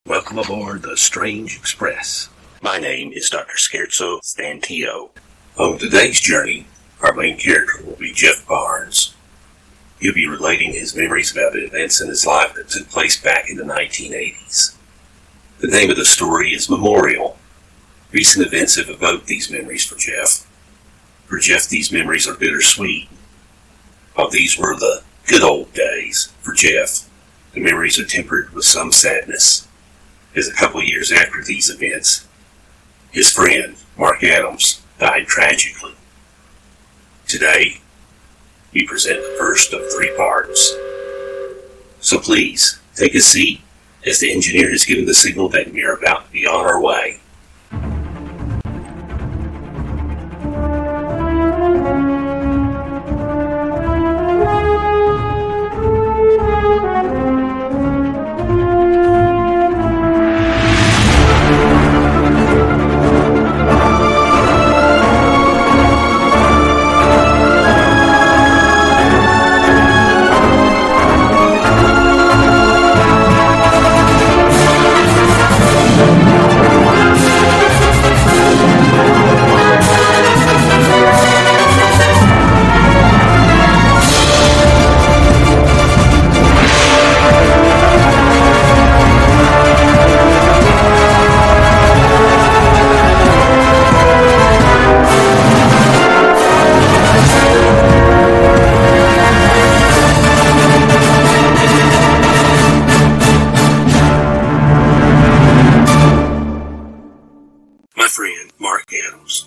Welcome aboard the Strange Express. My name is Dr. Scherzo Stantio. On today's journey, our main character will be Geoff Barnes. He'll be relating his memories about the events in his life that took place back in the 1980s. The name of the story is Memorial. Recent events have evoked these memories for Geoff. For Geoff, these memories are bittersweet. While these were the good old days for Geoff, the memories are tempered with some sadness, as a couple of years after these events, his friend, Mark Adams, died tragically. Today, we present the first of 3 parts. So please, take a seat as the engineer has given the signal that we are about to be on our way.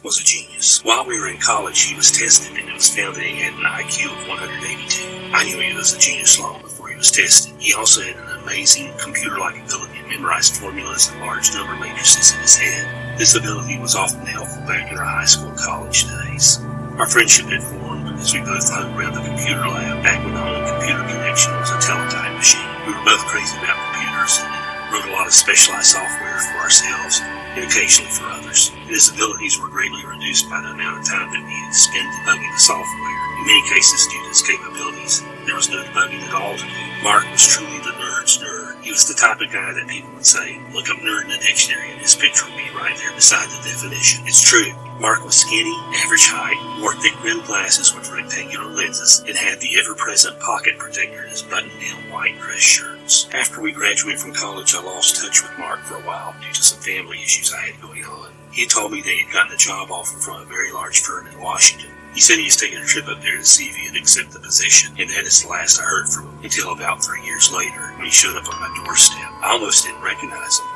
Was a genius. While we were in college, he was tested, and it was found that he had an IQ of 182. I knew he was a genius long before he was tested. He also had an amazing computer-like ability to memorize formulas and large number matrices in his head. This ability was often helpful back in our high school and college days. Our friendship had formed as we both hung around the computer lab back when the only computer connection was a teletype machine. We were both crazy about computers and wrote a lot of specialized software for ourselves and occasionally for others. And his abilities were greatly reduced by the amount of time that we had to spend debugging the software. In many cases, due to his capabilities, there was no debugging at all to do. Mark was truly the nerd's nerd. He was the type of guy that people would say, look up nerd in the dictionary, and his picture would be right there beside the definition. It's true. Mark was skinny, average height, wore thick-rimmed glasses with rectangular lenses, and had the ever-present pocket protector in his button-down white dress shirts. After we graduated from college, I lost touch with Mark for a while due to some family issues I had going on. He had told me that he had gotten a job offer from a very large firm in Washington. He said he was taking a trip up there to see if he would accept the position, and that is the last I heard from him until about 3 years later when he showed up on my doorstep. I almost didn't recognize him.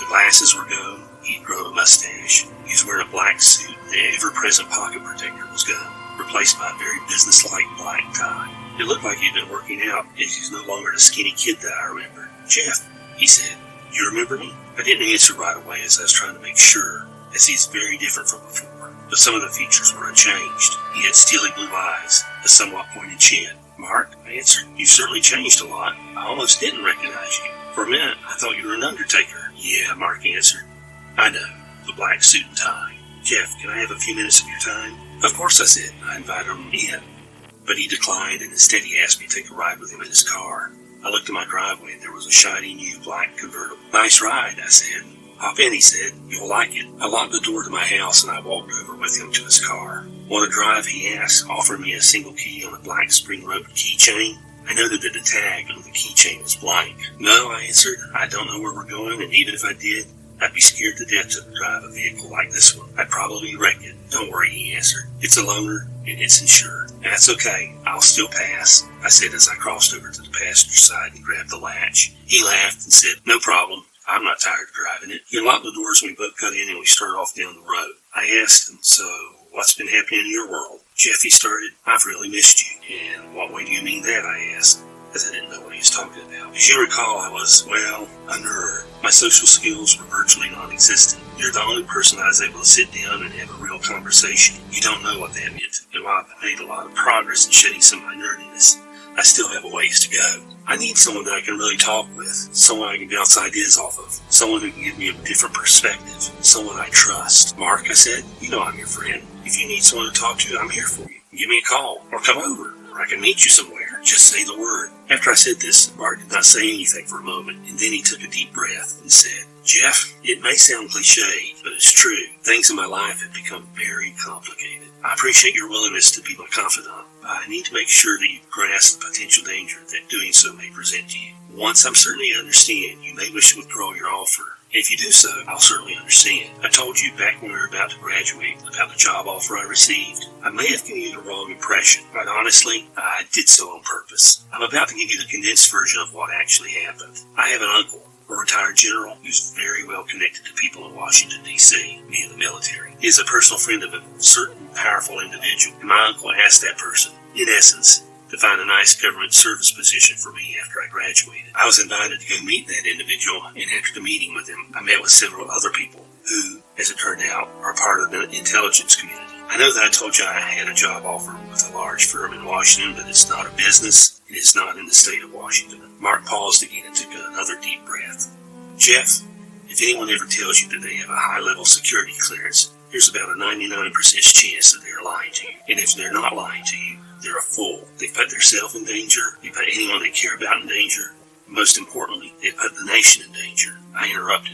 The glasses were gone. He'd grown a mustache. He was wearing a black suit. The ever-present pocket protector was gone, replaced by a very businesslike black tie. It looked like he'd been working out, as he's no longer the skinny kid that I remember. Geoff, he said, you remember me? I didn't answer right away as I was trying to make sure, as he's very different from before. But some of the features were unchanged. He had steely blue eyes, a somewhat pointed chin. Mark, I answered, you've certainly changed a lot. I almost didn't recognize you. For a minute, I thought you were an undertaker. Yeah, Mark answered. I know, the black suit and tie. Geoff, can I have a few minutes of your time? Of course, I said. I invited him in. But he declined, and instead he asked me to take a ride with him in his car. I looked at my driveway, and there was a shiny new black convertible. Nice ride, I said. Hop in, he said. You'll like it. I locked the door to my house, and I walked over with him to his car. Want to drive, he asked, offering me a single key on a black spring-loaded keychain. I noted that the tag on the keychain was blank. No, I answered. I don't know where we're going, and even if I did, I'd be scared to death to drive a vehicle like this one. I'd probably wreck it. Don't worry, he answered. It's a loaner, and it's insured. That's okay. I'll still pass, I said as I crossed over to the passenger side and grabbed the latch. He laughed and said, no problem. I'm not tired of driving it. He unlocked the doors when we both got in and we started off down the road. I asked him, so what's been happening in your world? Geoff, he started, I've really missed you. In what way do you mean that? I asked, as I didn't know what he was talking about. As you recall, I was, well, a nerd. My social skills were virtually non-existent. You're the only person I was able to sit down and have a real conversation. You don't know what that meant. And while I've made a lot of progress in shedding some of my nerdiness, I still have a ways to go. I need someone that I can really talk with, someone I can bounce ideas off of, someone who can give me a different perspective, someone I trust. Mark, I said, you know I'm your friend. If you need someone to talk to, I'm here for you. Give me a call, or come over, or I can meet you somewhere. Just say the word. After I said this, Mark did not say anything for a moment, and then he took a deep breath and said, Geoff, it may sound cliche, but it's true. Things in my life have become very complicated. I appreciate your willingness to be my confidant, but I need to make sure that you grasp the potential danger that doing so may present to you. Once I'm certain you understand, you may wish to withdraw your offer. If you do so, I'll certainly understand. I told you back when we were about to graduate about the job offer I received. I may have given you the wrong impression, but honestly, I did so on purpose. I'm about to give you the condensed version of what actually happened. I have an uncle, a retired general who's very well connected to people in Washington, D.C. via the military. He is a personal friend of a certain powerful individual, and my uncle asked that person, in essence, to find a nice government service position for me after I graduated. I was invited to go meet that individual, and after the meeting with him, I met with several other people who, as it turned out, are part of the intelligence community. I know that I told you I had a job offer with a large firm in Washington, but it's not a business. It is not in the state of Washington. Mark paused again and took another deep breath. Geoff, if anyone ever tells you that they have a high-level security clearance, there's about a 99% chance that they're lying to you. And if they're not lying to you, they're a fool. They put themselves in danger. They put anyone they care about in danger. Most importantly, they put the nation in danger. I interrupted.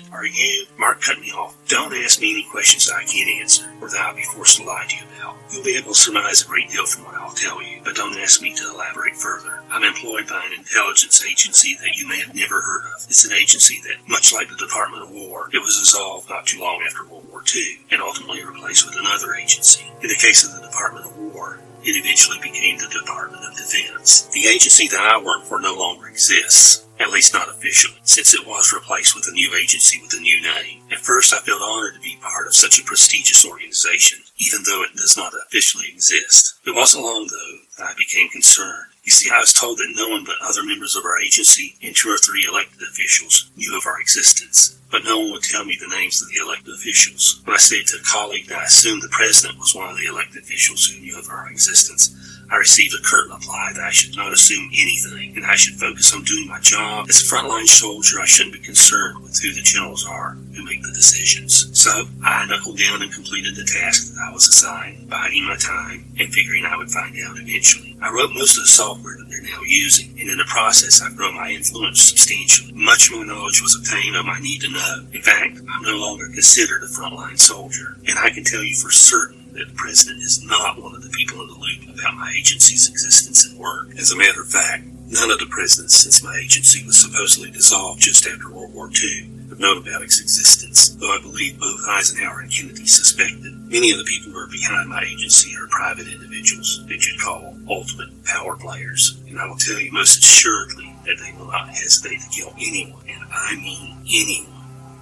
Mark cut me off. Don't ask me any questions I can't answer, or that I'll be forced to lie to you about. You'll be able to surmise a great deal from what I'll tell you, but don't ask me to elaborate further. I'm employed by an intelligence agency that you may have never heard of. It's an agency that, much like the Department of War, it was dissolved not too long after World War II, and ultimately replaced with another agency. In the case of the Department of War, it eventually became the Department of Defense. The agency that I work for no longer exists, at least not officially, since it was replaced with a new agency with a new name. At first, I felt honored to be part of such a prestigious organization, even though it does not officially exist. It wasn't long, though, that I became concerned. You see, I was told that no one but other members of our agency and 2 or 3 elected officials knew of our existence, but no one would tell me the names of the elected officials. When I said to a colleague that I assumed the president was one of the elected officials who knew of our existence, I received a curt reply that I should not assume anything, and I should focus on doing my job. As a frontline soldier, I shouldn't be concerned with who the generals are who make the decisions. So, I knuckled down and completed the task that I was assigned, biding my time and figuring I would find out eventually. I wrote most of the software that they're now using, and in the process I've grown my influence substantially. Much of my knowledge was obtained on my need to know. In fact, I'm no longer considered a frontline soldier, and I can tell you for certain that the president is not one of the people in the loop about my agency's existence and work. As a matter of fact, none of the presidents since my agency was supposedly dissolved just after World War II have known about its existence, though I believe both Eisenhower and Kennedy suspected. Many of the people who are behind my agency are private individuals that you'd call ultimate power players, and I will tell you most assuredly that they will not hesitate to kill anyone, and I mean anyone,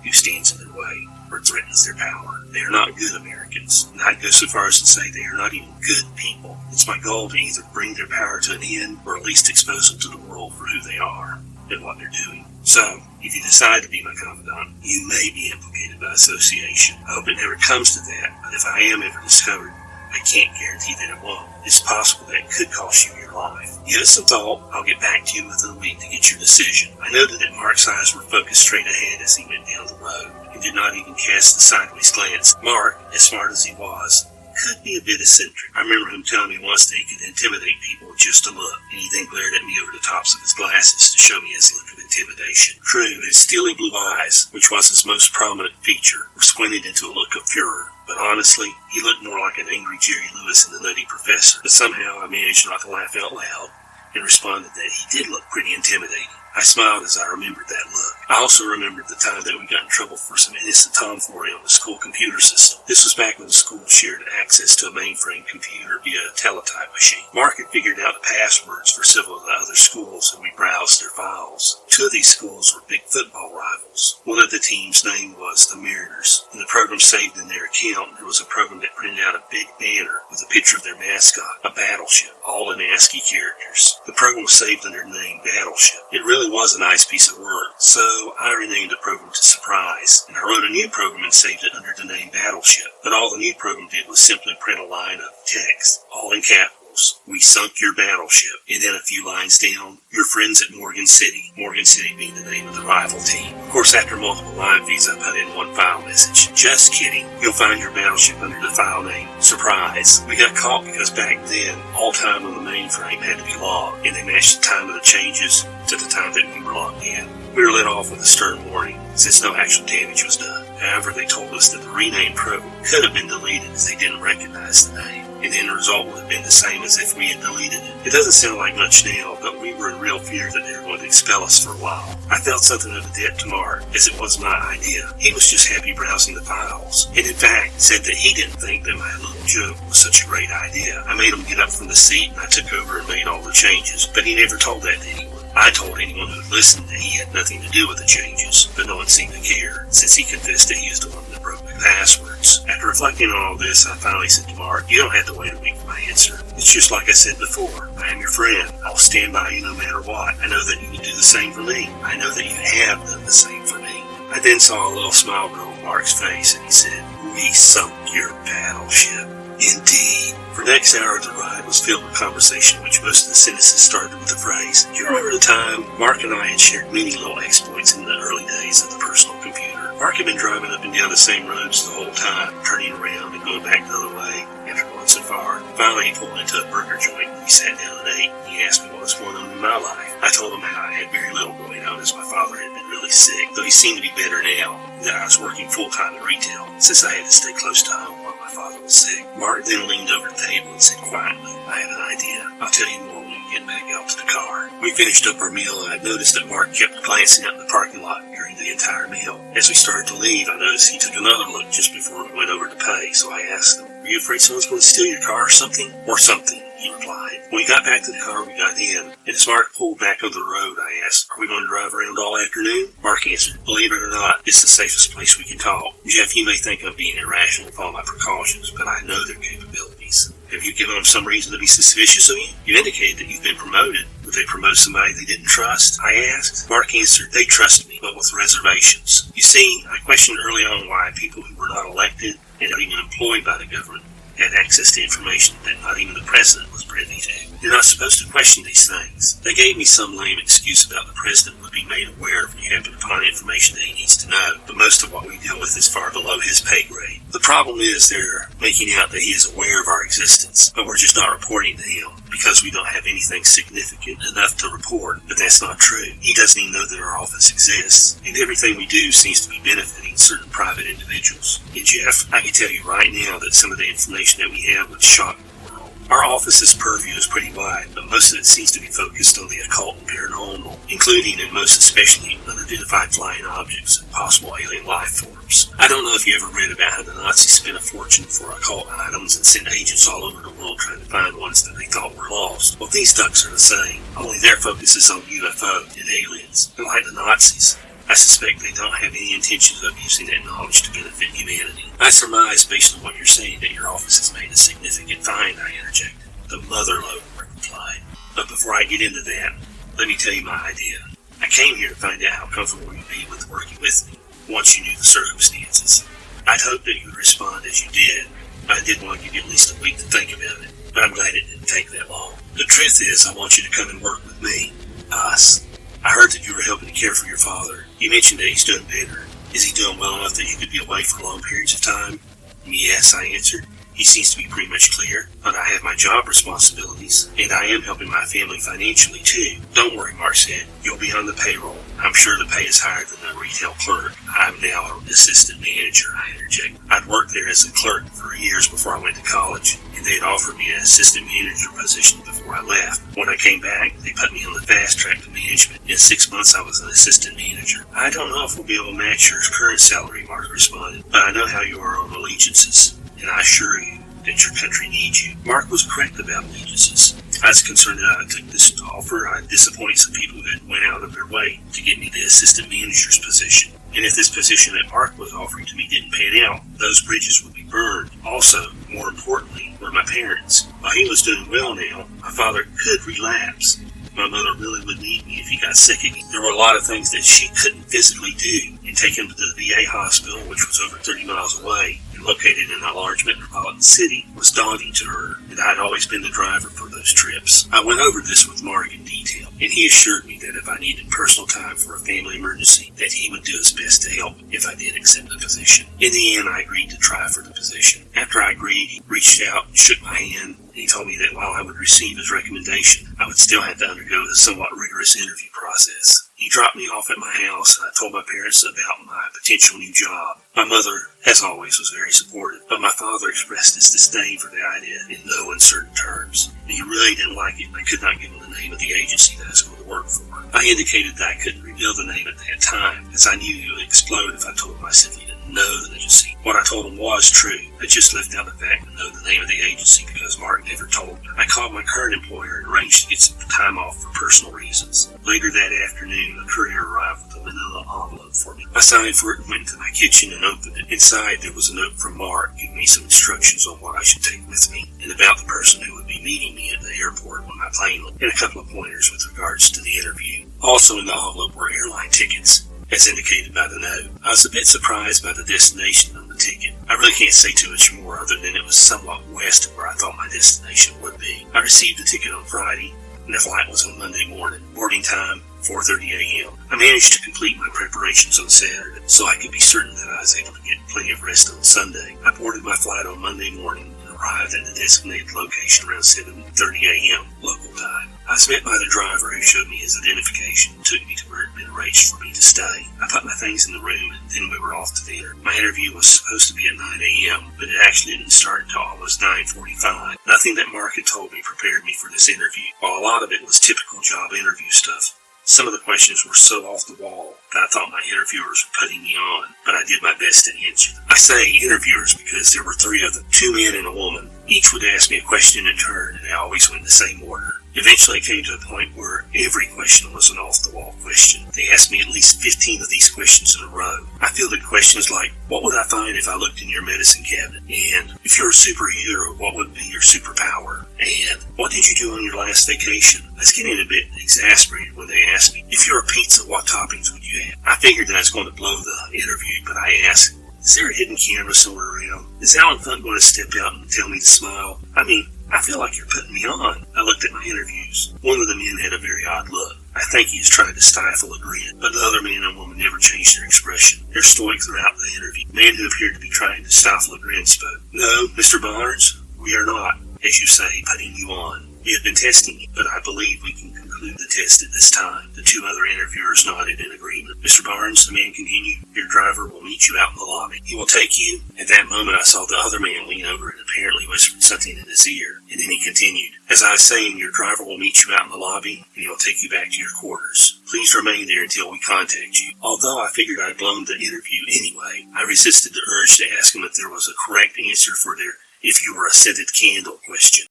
who stands in their way or threatens their power. They are not good Americans, and I'd go so far as to say they are not even good people. It's my goal to either bring their power to an end or at least expose them to the world for who they are and what they're doing. So, if you decide to be my confidant, you may be implicated by association. I hope it never comes to that, but if I am ever discovered, I can't guarantee that it won't. It's possible that it could cost you your life. Give it some thought. I'll get back to you within a week to get your decision. I noted that Mark's eyes were focused straight ahead as he went down the road, and did not even cast a sideways glance. Mark, as smart as he was, could be a bit eccentric. I remember him telling me once that he could intimidate people with just a look, and he then glared at me over the tops of his glasses to show me his look of intimidation. True, his steely blue eyes, which was his most prominent feature, were squinted into a look of furor. But honestly, he looked more like an angry Jerry Lewis in The Nutty Professor. But somehow I managed not to laugh out loud and responded that he did look pretty intimidating. I smiled as I remembered that look. I also remembered the time that we got in trouble for some innocent tomfoolery on the school computer system. This was back when the school shared access to a mainframe computer via a teletype machine. Mark had figured out the passwords for several of the other schools, and we browsed their files. 2 of these schools were big football rivals. One of the teams' name was the Mariners. In the program saved in their account, there was a program that printed out a big banner with a picture of their mascot, a battleship, all in ASCII characters. The program was saved under the name Battleship. It really was a nice piece of work, so I renamed the program to Surprise, and I wrote a new program and saved it under the name Battleship. But all the new program did was simply print a line of text, all in capitals, files. We sunk your battleship. And then a few lines down, your friends at Morgan City being the name of the rival team. Of course, after multiple line feeds, I put in one file message. Just kidding. You'll find your battleship under the file name. Surprise. We got caught because back then, all time on the mainframe had to be logged, and they matched the time of the changes to the time that we were logged in. We were let off with a stern warning, since no actual damage was done. However, they told us that the renamed program could have been deleted if they didn't recognize the name, and then the result would have been the same as if we had deleted it. It doesn't sound like much now, but we were in real fear that they were going to expel us for a while. I felt something of a debt to Mark, as it was my idea. He was just happy browsing the files, and in fact said that he didn't think that my little joke was such a great idea. I made him get up from the seat, and I took over and made all the changes, but he never told that to anyone. I told anyone who would listen that he had nothing to do with the changes, but no one seemed to care, since he confessed that he was the one that broke the passwords. After reflecting on all this, I finally said to Mark, you don't have to wait a week for my answer. It's just like I said before. I am your friend. I'll stand by you no matter what. I know that you would do the same for me. I know that you have done the same for me. I then saw a little smile grow on Mark's face, and he said, we sunk your battleship. Indeed. For the next hour of the ride was filled with conversation, in which most of the sentences started with the phrase, do you remember the time Mark and I had shared many little exploits in the early days of the personal computer? Mark had been driving up and down the same roads the whole time, turning around and going back the other way after going so far. Finally, he pulled into a burger joint, and we sat down and ate. He asked me what was going on in my life. I told him how I had very little going on, as my father had been really sick, though he seemed to be better now, and that I was working full-time in retail, since I had to stay close to home while my father was sick. Mark then leaned over the table and said quietly, I have an idea. I'll tell you more when we get back out to the car. We finished up our meal, and I noticed that Mark kept glancing out in the parking lot during the entire meal. As we started to leave, I noticed he took another look just before we went over to pay, so I asked him, are you afraid someone's going to steal your car or something? Or something, he replied. When we got back to the car, we got in, and as Mark pulled back onto the road, I asked, are we going to drive around all afternoon? Mark answered, believe it or not, it's the safest place we can talk. Jeff, you may think I'm being irrational with all my precautions, but I know their capabilities. Have you given them some reason to be suspicious of you? You indicated that you've been promoted. Would they promote somebody they didn't trust? I asked. Mark answered, they trust me, but with reservations. You see, I questioned early on why people who were not elected and not even employed by the government had access to information that not even the president was privy to. You're not supposed to question these things. They gave me some lame excuse about the president would be made aware if we happened upon information that he needs to know, but most of what we deal with is far below his pay grade. The problem is they're making out that he is aware of our existence, but we're just not reporting to him because we don't have anything significant enough to report. But that's not true. He doesn't even know that our office exists, and everything we do seems to be benefiting certain private individuals. And Jeff, I can tell you right now that some of the information that we have would shock the world. Our office's purview is pretty wide, but most of it seems to be focused on the occult and paranormal, including and most especially unidentified flying objects and possible alien life forms. I don't know if you ever read about how the Nazis spent a fortune for occult items and sent agents all over the world trying to find ones that they thought were lost. Well, these ducks are the same, only their focus is on UFO and aliens. And like the Nazis, I suspect they don't have any intentions of using that knowledge to benefit humanity. I surmise, based on what you're saying, that your office has made a significant find, I interjected. The motherlode, Mark replied. But before I get into that, let me tell you my idea. I came here to find out how comfortable you'd be with working with me, once you knew the circumstances. I'd hoped that you would respond as you did. I did want to give you at least a week to think about it, but I'm glad it didn't take that long. The truth is, I want you to come and work with me. Us. I heard that you were helping to care for your father. You mentioned that he's doing better. Is he doing well enough that you could be away for long periods of time? Yes, I answered. He seems to be pretty much clear, but I have my job responsibilities, and I am helping my family financially too. Don't worry, Mark said. You'll be on the payroll. I'm sure the pay is higher than a retail clerk. I'm now an assistant manager, I interjected. I'd worked there as a clerk for years before I went to college, and they had offered me an assistant manager position before I left. When I came back, they put me on the fast track to management. In 6 months, I was an assistant manager. I don't know if we'll be able to match your current salary, Mark responded, but I know how you are on allegiances, and I assure you that your country needs you. Mark was correct about allegiances. I was concerned that I took this offer. I disappointed some people that went out of their way to get me the assistant manager's position. And if this position that Mark was offering to me didn't pan out, those bridges would be burned. Also, more importantly, were my parents. While he was doing well now, my father could relapse. My mother really would need me if he got sick again. There were a lot of things that she couldn't physically do, and take him to the VA hospital, which was over 30 miles away, and located in a large metropolitan city, was daunting to her, and I had always been the driver for those trips. I went over this with Mark in detail, and he assured me that if I needed personal time for a family emergency, that he would do his best to help if I did accept the position. In the end, I agreed to try for the position. After I agreed, he reached out and shook my hand, and he told me that while I would receive his recommendation, I would still have to undergo the somewhat rigorous interview process. He dropped me off at my house, and I told my parents about my potential new job. My mother, as always, was very supportive, but my father expressed his disdain for the idea in no uncertain terms. He really didn't like it, and I could not give him the name of the agency that I was going to work for. I indicated that I couldn't reveal the name at that time, as I knew he would explode if I told him I simply didn't know the agency. What I told him was true. I just left out the fact to know the name of the agency because Mark never told me. I called my current employer and arranged to get some time off for personal reasons. Later that afternoon, a courier arrived with a manila envelope for me. I signed for it and went into my kitchen and opened it. Inside, there was a note from Mark giving me some instructions on what I should take with me and about the person who would be meeting me at the airport when my plane left, and a couple of pointers with regards to the interview. Also in the envelope were airline tickets, as indicated by the note. I was a bit surprised by the destination on the ticket. I really can't say too much more other than it was somewhat west of where I thought my destination would be. I received the ticket on Friday, and the flight was on Monday morning. Boarding time, 4:30 a.m. I managed to complete my preparations on Saturday, so I could be certain that I was able to get plenty of rest on Sunday. I boarded my flight on Monday morning and arrived at the designated location around 7:30 a.m. local time. I was met by the driver who showed me his identification and took me to where it had been arranged for me to stay. I put my things in the room and then we were off to dinner. My interview was supposed to be at 9 a.m., but it actually didn't start until almost 9:45. Nothing that Mark had told me prepared me for this interview. While a lot of it was typical job interview stuff, some of the questions were so off the wall that I thought my interviewers were putting me on, but I did my best to answer them. I say interviewers because there were three of them, 2 men and a woman. Each would ask me a question in turn, and they always went in the same order. Eventually it came to a point where every question was an off-the-wall question. They asked me at least 15 of these questions in a row. I fielded questions like, what would I find if I looked in your medicine cabinet? And if you're a superhero, what would be your superpower? And what did you do on your last vacation? I was getting a bit exasperated when they asked me, if you're a pizza, what toppings would you have? I figured that I was going to blow the interview, but I asked, is there a hidden camera somewhere around? Is Alan Hunt going to step out and tell me to smile? I mean, I feel like you're putting me on. I looked at my interviews. One of the men had a very odd look. I think he was trying to stifle a grin, but the other man and woman never changed their expression. They're stoic throughout the interview. The man who appeared to be trying to stifle a grin spoke. No, Mr. Barnes, we are not, as you say, putting you on. We have been testing you, but I believe we can conclude the test at this time. The 2 other interviewers nodded in agreement. Mr. Barnes, the man continued, your driver will meet you out in the lobby. He will take you. At that moment, I saw the other man lean over and apparently whispered something in his ear. And then he continued, as I was saying, your driver will meet you out in the lobby, and he will take you back to your quarters. Please remain there until we contact you. Although I figured I'd blown the interview anyway, I resisted the urge to ask him if there was a correct answer for their if you were a scented candle question.